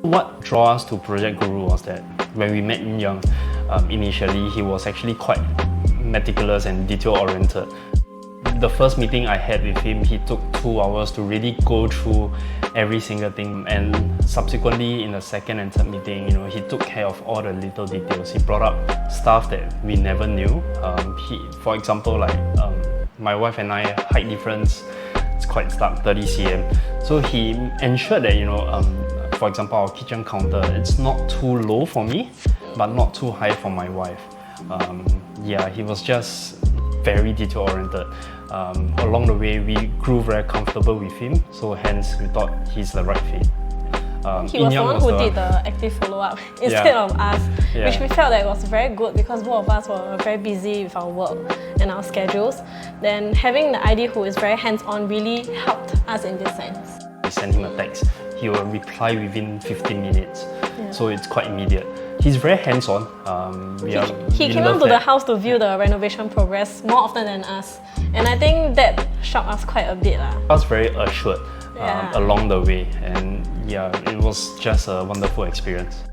What drew us to ProjectGuru was that when we met YunYang, initially he was actually quite meticulous and detail-oriented. The first meeting I had with him, he took 2 hours to really go through every single thing, and subsequently in the second and third meeting, he took care of all the little details. He brought up stuff that we never knew. For example, my wife and I, height difference, it's quite stark, 30 cm. So he ensured that, for example, our kitchen counter, it's not too low for me, but not too high for my wife. He was just very detail-oriented. Along the way, we grew very comfortable with him, so hence we thought he's the right fit. He was the one who did the active follow-up instead of us, which we felt that was very good because both of us were very busy with our work and our schedules. Then having the ID who is very hands-on really helped us in this sense. We send him a text, he will reply within 15 minutes, so it's quite immediate. He's very hands-on. He came out to the house to view the renovation progress more often than us, and I think that shocked us quite a bit. I was very assured along the way, and it was just a wonderful experience.